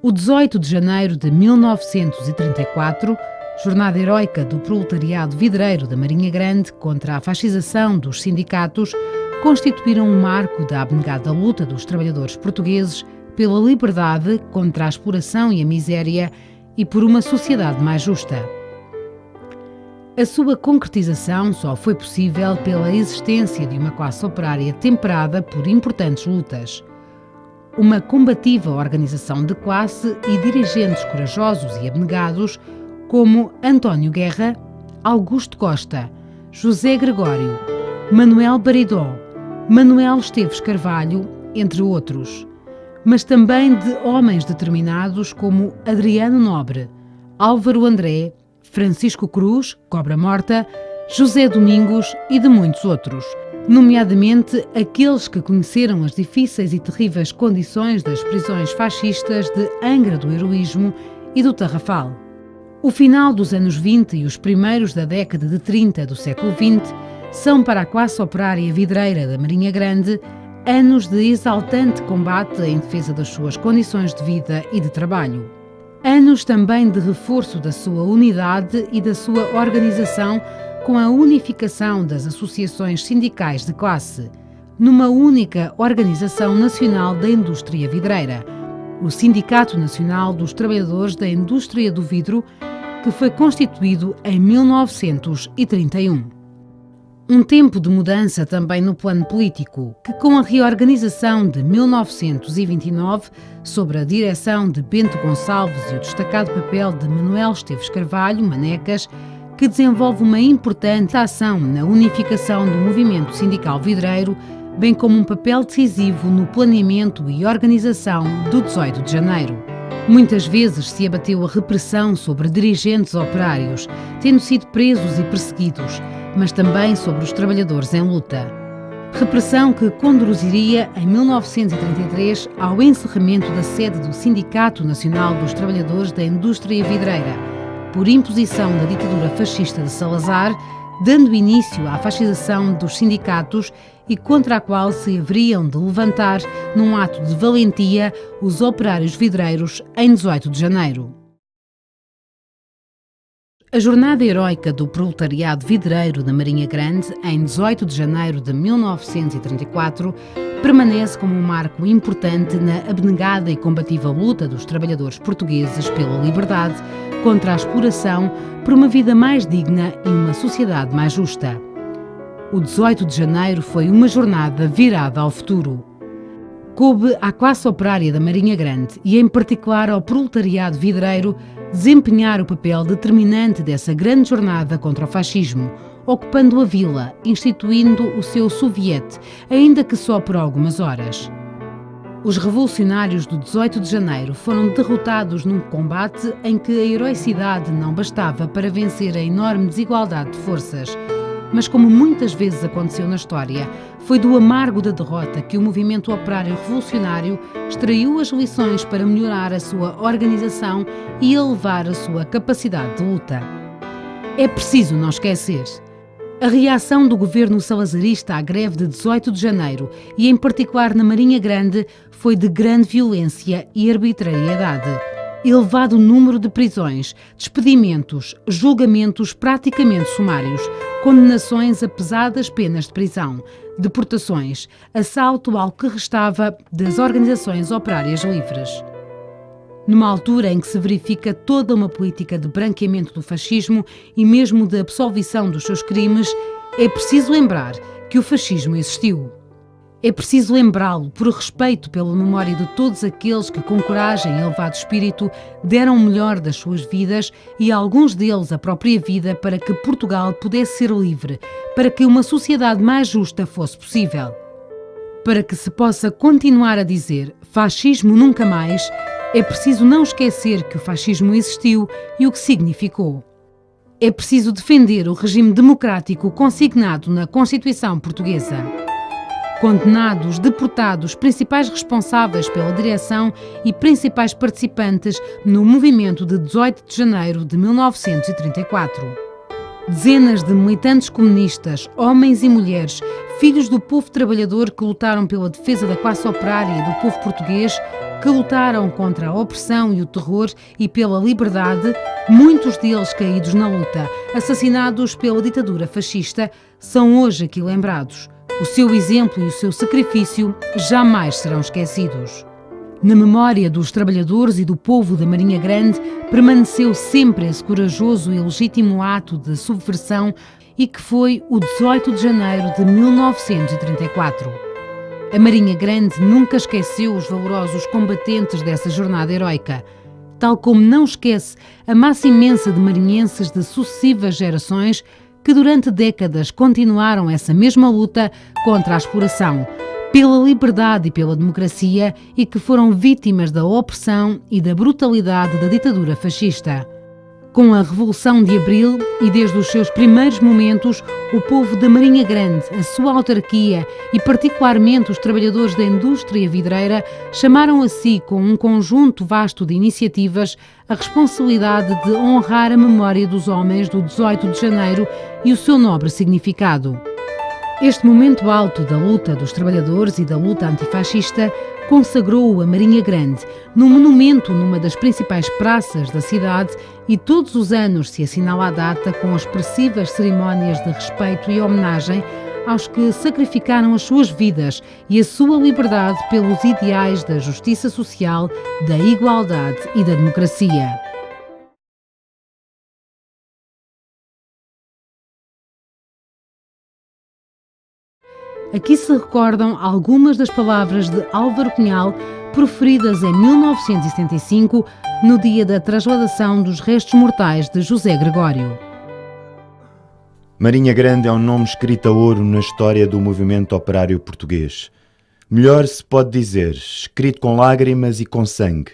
O 18 de janeiro de 1934, jornada heroica do proletariado vidreiro da Marinha Grande contra a fascização dos sindicatos, constituíram um marco da abnegada luta dos trabalhadores portugueses pela liberdade contra a exploração e a miséria e por uma sociedade mais justa. A sua concretização só foi possível pela existência de uma classe operária temperada por importantes lutas. Uma combativa organização de classe e dirigentes corajosos e abnegados como António Guerra, Augusto Costa, José Gregório, Manuel Baridó, Manuel Esteves Carvalho, entre outros, mas também de homens determinados como Adriano Nobre, Álvaro André, Francisco Cruz, Cobra Morta, José Domingos e de muitos outros, nomeadamente aqueles que conheceram as difíceis e terríveis condições das prisões fascistas de Angra do Heroísmo e do Tarrafal. O final dos anos 20 e os primeiros da década de 30 do século XX são para a classe operária vidreira da Marinha Grande anos de exaltante combate em defesa das suas condições de vida e de trabalho. Anos também de reforço da sua unidade e da sua organização com a unificação das associações sindicais de classe, numa única Organização Nacional da Indústria Vidreira, o Sindicato Nacional dos Trabalhadores da Indústria do Vidro, que foi constituído em 1931. Um tempo de mudança também no plano político, que com a reorganização de 1929, sob a direção de Bento Gonçalves e o destacado papel de Manuel Esteves Carvalho, Manecas, que desenvolve uma importante ação na unificação do movimento sindical vidreiro, bem como um papel decisivo no planeamento e organização do 18 de janeiro. Muitas vezes se abateu a repressão sobre dirigentes operários, tendo sido presos e perseguidos, mas também sobre os trabalhadores em luta. Repressão que conduziria, em 1933, ao encerramento da sede do Sindicato Nacional dos Trabalhadores da Indústria Vidreira, por imposição da ditadura fascista de Salazar, dando início à fascização dos sindicatos e contra a qual se haveriam de levantar, num ato de valentia, os operários vidreiros em 18 de janeiro. A jornada heroica do proletariado vidreiro da Marinha Grande, em 18 de janeiro de 1934, permanece como um marco importante na abnegada e combativa luta dos trabalhadores portugueses pela liberdade, contra a exploração, por uma vida mais digna e uma sociedade mais justa. O 18 de janeiro foi uma jornada virada ao futuro. Coube à classe operária da Marinha Grande e, em particular, ao proletariado vidreiro, desempenhar o papel determinante dessa grande jornada contra o fascismo, ocupando a vila, instituindo o seu soviete, ainda que só por algumas horas. Os revolucionários do 18 de janeiro foram derrotados num combate em que a heroicidade não bastava para vencer a enorme desigualdade de forças. Mas, como muitas vezes aconteceu na história, foi do amargo da derrota que o movimento operário revolucionário extraiu as lições para melhorar a sua organização e elevar a sua capacidade de luta. É preciso não esquecer. A reação do governo salazarista à greve de 18 de janeiro, e em particular na Marinha Grande, foi de grande violência e arbitrariedade. Elevado número de prisões, despedimentos, julgamentos praticamente sumários, condenações a pesadas penas de prisão, deportações, assalto ao que restava das organizações operárias livres. Numa altura em que se verifica toda uma política de branqueamento do fascismo e mesmo de absolvição dos seus crimes, é preciso lembrar que o fascismo existiu. É preciso lembrá-lo por respeito pela memória de todos aqueles que, com coragem e elevado espírito, deram o melhor das suas vidas e alguns deles a própria vida para que Portugal pudesse ser livre, para que uma sociedade mais justa fosse possível. Para que se possa continuar a dizer fascismo nunca mais, é preciso não esquecer que o fascismo existiu e o que significou. É preciso defender o regime democrático consignado na Constituição Portuguesa. Condenados, deportados, principais responsáveis pela direção e principais participantes no movimento de 18 de janeiro de 1934. Dezenas de militantes comunistas, homens e mulheres, filhos do povo trabalhador que lutaram pela defesa da classe operária e do povo português, que lutaram contra a opressão e o terror e pela liberdade, muitos deles caídos na luta, assassinados pela ditadura fascista, são hoje aqui lembrados. O seu exemplo e o seu sacrifício jamais serão esquecidos. Na memória dos trabalhadores e do povo da Marinha Grande permaneceu sempre esse corajoso e legítimo ato de subversão e que foi o 18 de janeiro de 1934. A Marinha Grande nunca esqueceu os valorosos combatentes dessa jornada heroica, tal como não esquece a massa imensa de marinhenses de sucessivas gerações que durante décadas continuaram essa mesma luta contra a exploração, pela liberdade e pela democracia e que foram vítimas da opressão e da brutalidade da ditadura fascista. Com a Revolução de Abril e desde os seus primeiros momentos, o povo da Marinha Grande, a sua autarquia e particularmente os trabalhadores da indústria vidreira chamaram a si, com um conjunto vasto de iniciativas, a responsabilidade de honrar a memória dos homens do 18 de janeiro e o seu nobre significado. Este momento alto da luta dos trabalhadores e da luta antifascista consagrou a Marinha Grande num monumento numa das principais praças da cidade e todos os anos se assinala a data com expressivas cerimónias de respeito e homenagem aos que sacrificaram as suas vidas e a sua liberdade pelos ideais da justiça social, da igualdade e da democracia. Aqui se recordam algumas das palavras de Álvaro Cunhal proferidas em 1975, no dia da transladação dos restos mortais de José Gregório. Marinha Grande é um nome escrito a ouro na história do movimento operário português. Melhor se pode dizer, escrito com lágrimas e com sangue.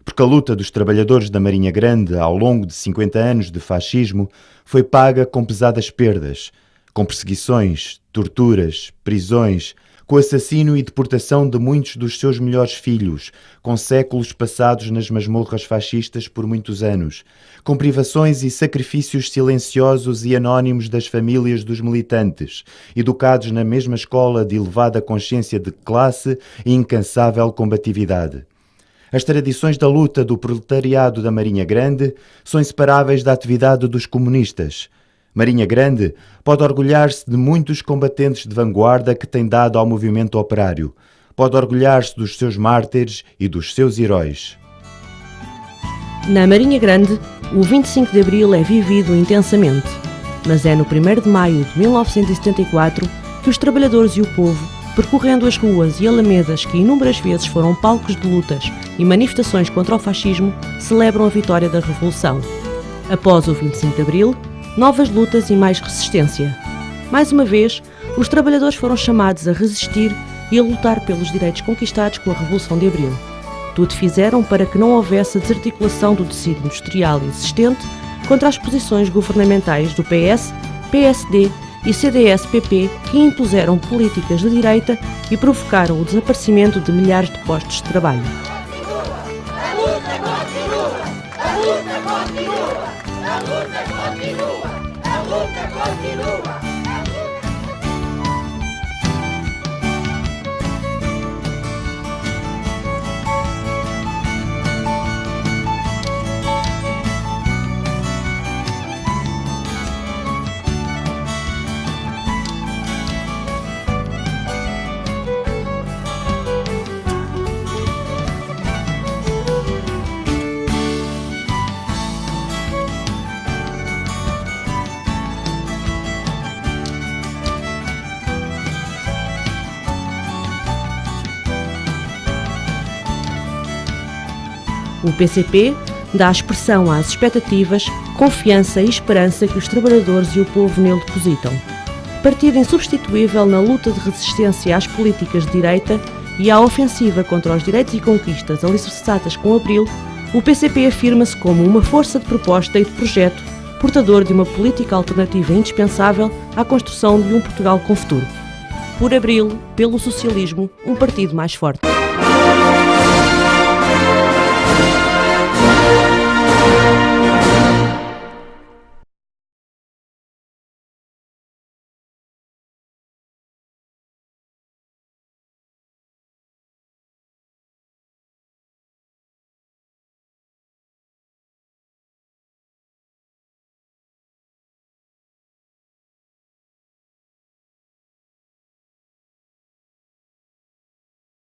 Porque a luta dos trabalhadores da Marinha Grande ao longo de 50 anos de fascismo foi paga com pesadas perdas, com perseguições, torturas, prisões, com assassínio e deportação de muitos dos seus melhores filhos, com séculos passados nas masmorras fascistas por muitos anos, com privações e sacrifícios silenciosos e anónimos das famílias dos militantes, educados na mesma escola de elevada consciência de classe e incansável combatividade. As tradições da luta do proletariado da Marinha Grande são inseparáveis da atividade dos comunistas. Marinha Grande pode orgulhar-se de muitos combatentes de vanguarda que tem dado ao movimento operário. Pode orgulhar-se dos seus mártires e dos seus heróis. Na Marinha Grande, o 25 de Abril é vivido intensamente, mas é no 1º de Maio de 1974 que os trabalhadores e o povo, percorrendo as ruas e alamedas que inúmeras vezes foram palcos de lutas e manifestações contra o fascismo, celebram a vitória da Revolução. Após o 25 de Abril, novas lutas e mais resistência. Mais uma vez, os trabalhadores foram chamados a resistir e a lutar pelos direitos conquistados com a Revolução de Abril. Tudo fizeram para que não houvesse a desarticulação do tecido industrial existente contra as posições governamentais do PS, PSD e CDS-PP que impuseram políticas de direita e provocaram o desaparecimento de milhares de postos de trabalho. A luta continua! A luta continua! A luta continua! A luta continua! O PCP dá expressão às expectativas, confiança e esperança que os trabalhadores e o povo nele depositam. Partido insubstituível na luta de resistência às políticas de direita e à ofensiva contra os direitos e conquistas alicerçadas com Abril, o PCP afirma-se como uma força de proposta e de projeto, portador de uma política alternativa indispensável à construção de um Portugal com futuro. Por Abril, pelo socialismo, um partido mais forte.